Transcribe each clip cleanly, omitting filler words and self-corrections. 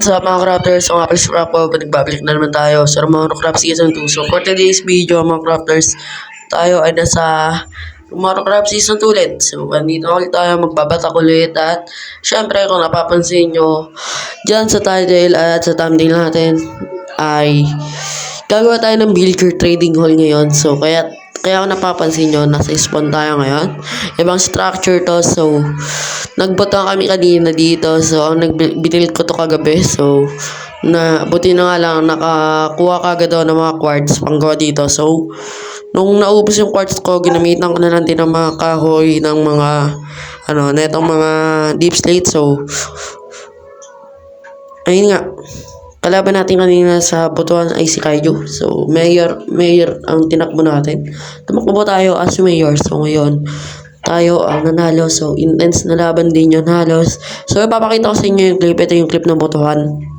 What's up mga crafters? So nga pala si Crapo, nagbabalik na naman tayo sa Romano Craft Season 2. So for today's video mga crafters, tayo ay nasa Romano Craft Season 2 ulit. So andito ulit tayo, magbabatak ulit at syempre kung napapansin nyo dyan sa title at sa thumbnail natin ay gagawa tayo ng Builder Trading Hall ngayon. So kaya kung napapansin nyo, nasa spawn tayo ngayon. Ibang structure to. So nagbota kami kanina dito. So ang binil ko to kagabi. So buti na nga lang nakakuha kagad ako ng mga quartz panggawa dito. So nung naubos yung quartz ko, ginamitan ko na lang din ng mga kahoy ng mga netong mga deep slate. So ayun nga, kalaban natin kanina sa botohan ay si Kaiju. So, mayor ang tinakbo natin. Tumakbo tayo as mayor. So, ngayon, tayo ang nanalo. So, intense na laban din yun halos. So, ipapakita ko sa inyo yung clip. Ito yung clip ng botohan.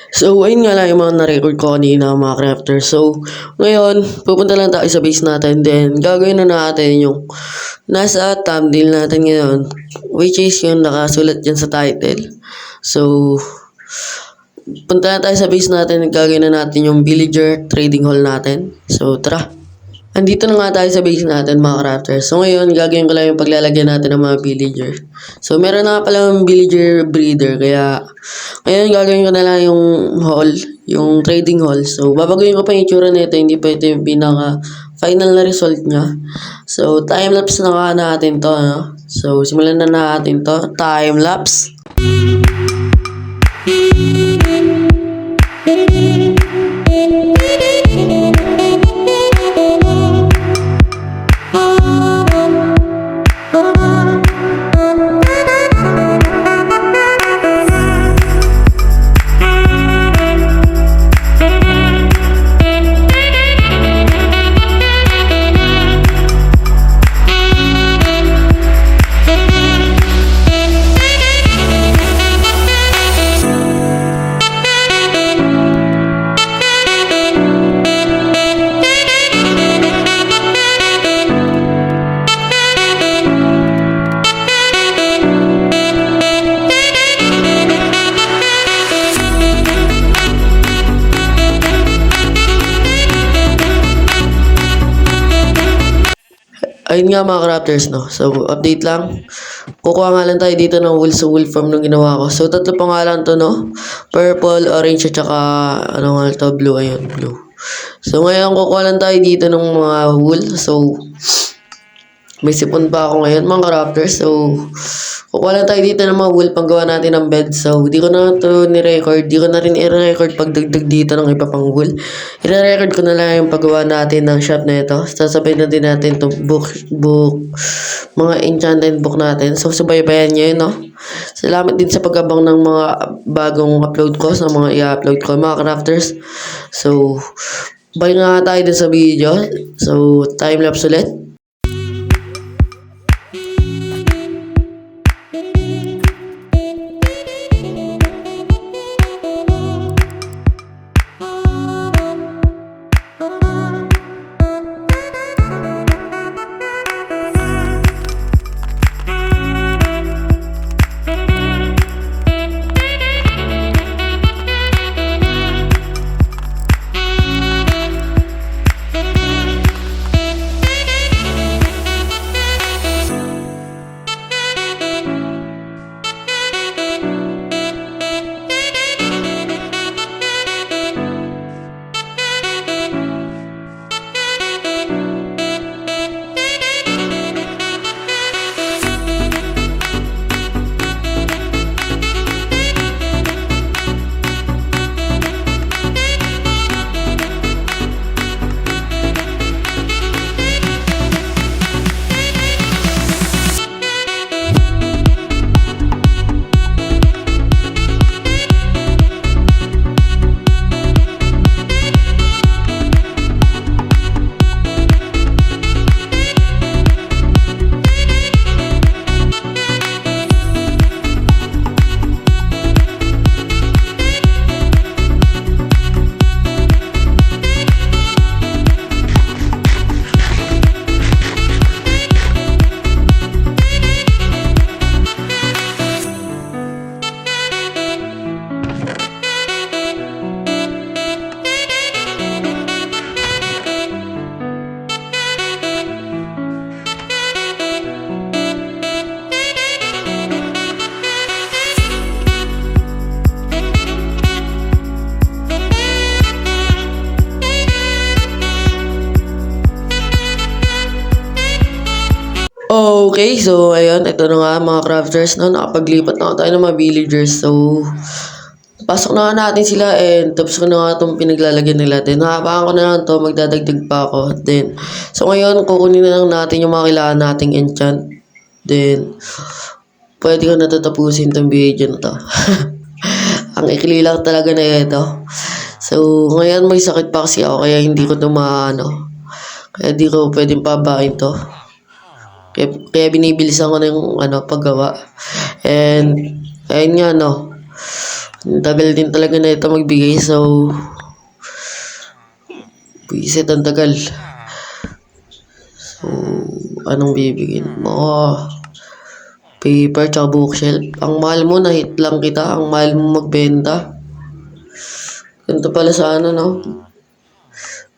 So, ayun nga lang yung mga na-record ko kanina mga crafters. So, ngayon, pupunta lang tayo sa base natin. Then, gagawin na natin yung nasa thumbnail natin ngayon. Which is yung nakasulat dyan sa title. So, punta na tayo sa base natin. Gagawin na natin yung villager trading hall natin. So, tara. Andito na nga tayo sa base natin mga crafters. So ngayon, gagawin ko lang yung paglalagyan natin ng mga villager. So meron na nga pala yung villager breeder. Kaya ngayon gagawin ko na lang yung hall, yung trading hall. So babaguhin ko pa yung itsura nito. Hindi pa ito yung pinaka final na result niya. So time-lapse na nga natin to. No? So simulan na natin to. Time-lapse. Ayun nga mga crafters, no? So, update lang. Kukuha nga lang tayo dito ng wool sa wool farm nung ginawa ko. So, tatlo pa nga lang to, no? Purple, orange, at saka, ano nga to, blue. Ayun, blue. So, ngayon, kukuha lang tayo dito ng mga wool. So, may sipon pa ako ngayon, mga crafters. So, kukuha lang tayo dito ng mga wool panggawa natin ng bed. So, di ko na to ni-record. Di ko na rin i-record pagdagdag dito ng iba pang wool. I-record ko na lang yung paggawa natin ng shop na ito. Sasabihin na din natin itong book, mga enchanted book natin. So, subaybayan nyo yun, no? Salamat din sa pag-abang ng mga bagong upload ko, sa mga i-upload ko, mga crafters. So, bye nga tayo din sa video. So, time-lapse ulit. Okay, so ayun, ito na nga mga crafters, no? Nakapaglipat na tayo ng mga villagers. So, pasok na nga natin sila and tapos ko na nga itong pinaglalagyan nila. Then, nakapakan ko na lang ito, magdadagdag pa ako. Then, so ngayon, kukunin na lang natin yung mga kailangan nating enchant. Then, pwede ko na tatapusin itong video na to. Ang ikli lang talaga na ito. So, ngayon may sakit pa kasi ako, kaya hindi ko ito maano. Kaya di ko pwedeng pabain to. Kaya binibilisan ko na yung paggawa. And, ayun nga, no. Ang tagal din talaga na ito magbigay, so buisit ang tagal. So, anong bibigyan mo? Paper tsaka bookshelf. Ang mahal mo, na-hit lang kita. Ang mahal mo magbenta. Ganito pala sa ano, no?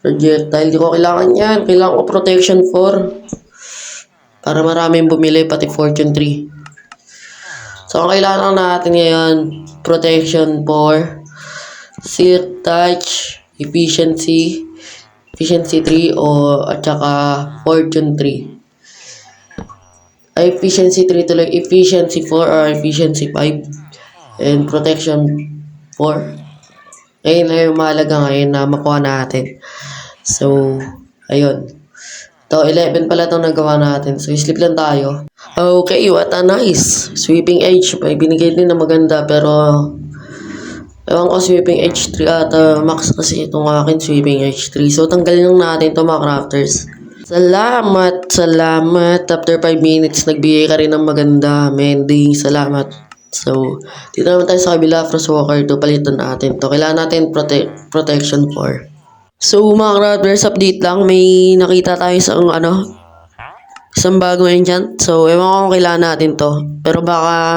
Projectile. Di ko kailangan yan. Kailangan ko protection 4. Para maraming bumili, pati fortune 3. So, ang kailangan natin ngayon, protection 4, silk touch, efficiency 3, at saka fortune 3. Ay, efficiency 3 tuloy, efficiency 4 or efficiency 5, and protection 4. Ayun na yung mahalaga ngayon na makuha natin. So, ayun. To 11 pala itong nagawa natin. So, sleep lang tayo. Okay, what a nice sweeping edge. May binigay din na maganda, pero ewan ko, sweeping edge 3 at max kasi itong akin sweeping edge 3. So, tanggalin lang natin ito mga crafters. Salamat. After 5 minutes, nagbigay ka rin ng maganda. Mending, salamat. So, dito naman tayo sa kabila, Frostwalker 2, palitan natin to. Kailangan natin protection 4. So, mga crafters, update lang. May nakita tayo sa isang bagong enchant. So, ewan ko kung kailangan natin to. Pero baka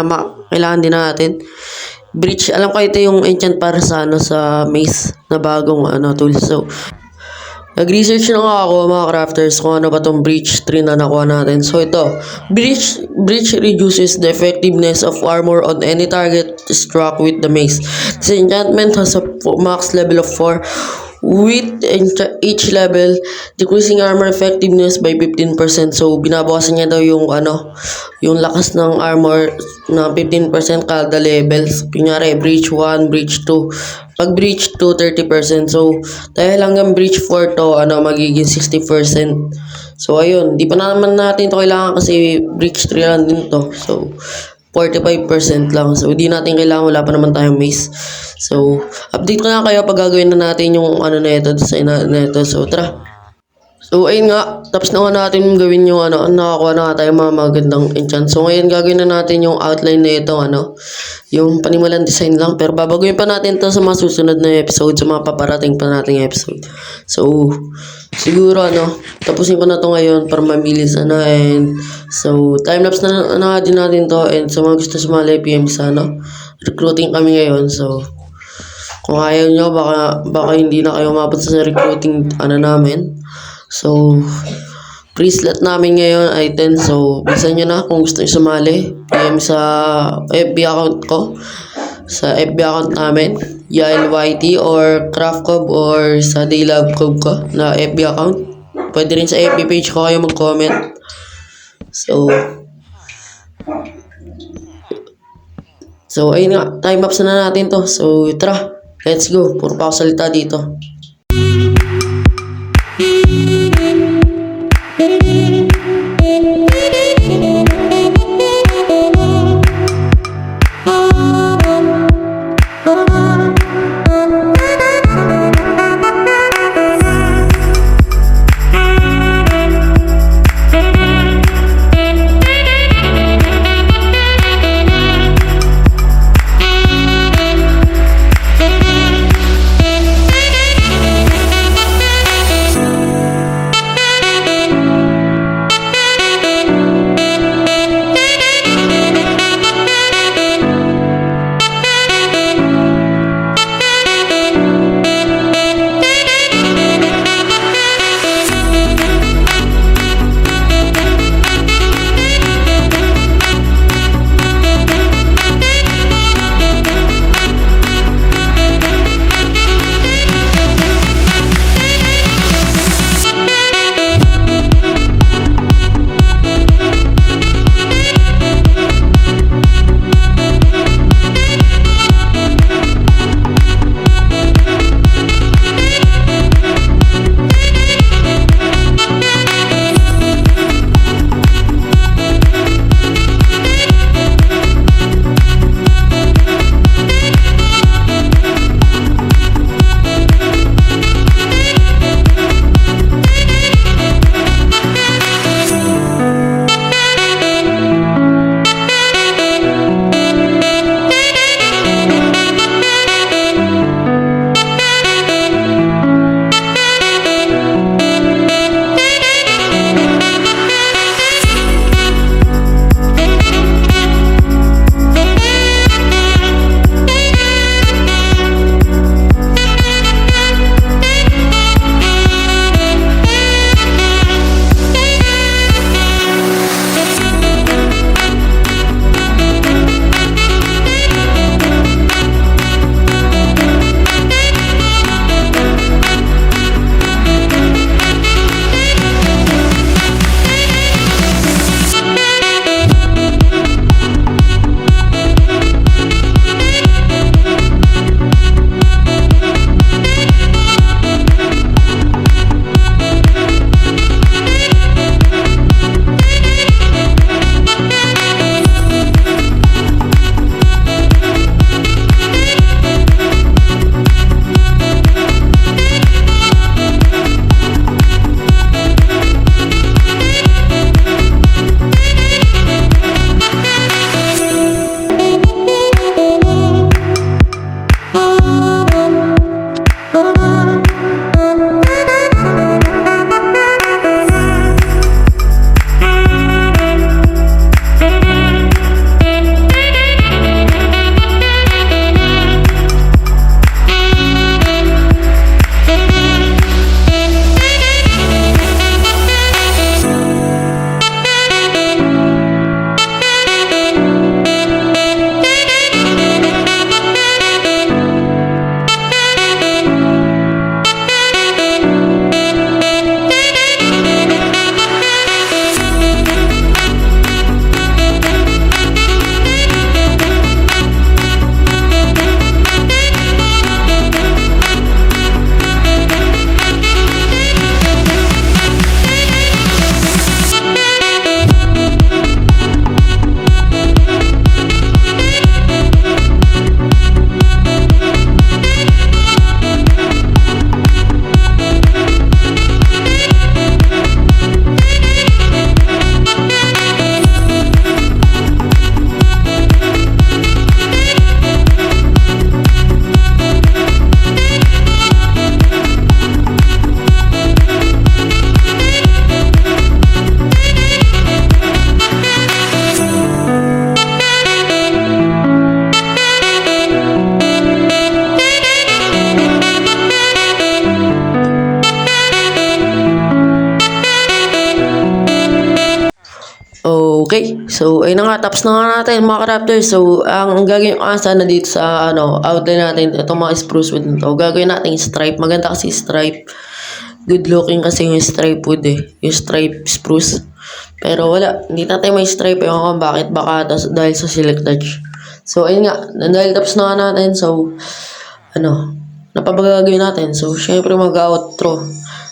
kailangan din natin. Breach, alam ko ito yung enchant para sa sa maze na bagong tool. So, nag-research na nga ako mga crafters kung ano ba tong breach 3 na nakuha natin. So ito, breach reduces the effectiveness of armor on any target struck with the mace. This enchantment has a max level of 4. With each level, decreasing armor effectiveness by 15%. So, binabawasan niya daw yung yung lakas ng armor na 15% kada levels. Kunyari, breach 1, breach 2. Pag breach 2, 30%. So, dahil hanggang breach 4 to, magiging 60%. So, ayun. Di pa naman natin to kailangan kasi breach 3 lang din to. So, 45% lang. So, hindi natin kailangan. Wala pa naman tayong maze. So, update ko na kayo pag gagawin na natin yung na ito, design na ito. So, tara. So, ayun nga. Tapos na nga natin gawin yung nakakuha na tayo mga magandang enchant. So, ngayon gagawin na natin yung outline na ito, yung panimulan design lang. Pero babaguhin pa natin to sa mga susunod na episode, sa mga paparating pa nating episode. So, siguro, tapusin ko na to ngayon para mabilis, and so, timelapse na din natin to, and sa mga gusto sumali, PM sa, recruiting kami ngayon. So, kung ayaw nyo, baka hindi na kayo mabot sa recruiting, namin. So, pre-slot namin ngayon ay 10. So, bilisan nyo na kung gusto nyo sumali. PM sa FB account ko. Sa FB account namin. YLYT or Craftcob or sa Daylab Cob ko na FB account. Pwede rin sa FB page ko kayo mag-comment. So, ayun nga. Time-lapse na natin to. So, tara. Let's go. Puro pa ako salita dito. So, ayun na nga, tapos na nga natin mga crafters. So, ang gagawin ko sana dito sa outline natin, itong mga spruce wood nito. Gagawin natin stripe. Maganda kasi stripe. Good looking kasi yung stripe wood eh. Yung stripe spruce. Pero wala, hindi natin may stripe. Ewan ko bakit, baka dahil sa silk touch. So, ayun nga, dahil tapos na nga natin. So, napabagagawin natin. So, syempre mag-outro.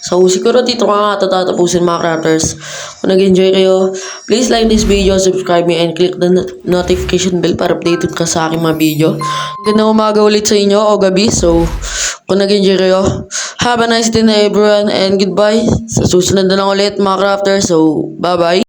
So, siguro dito ka nga tatapusin mga crafters. Kung nag-enjoy kayo, please like this video, subscribe me, and click the notification bell para updated ka sa aking mga video. Gandang umaga ulit sa inyo o gabi. So, kung nag-enjoy kayo, have a nice day na everyone and goodbye. Sa susunod na lang ulit mga crafters. So, bye-bye.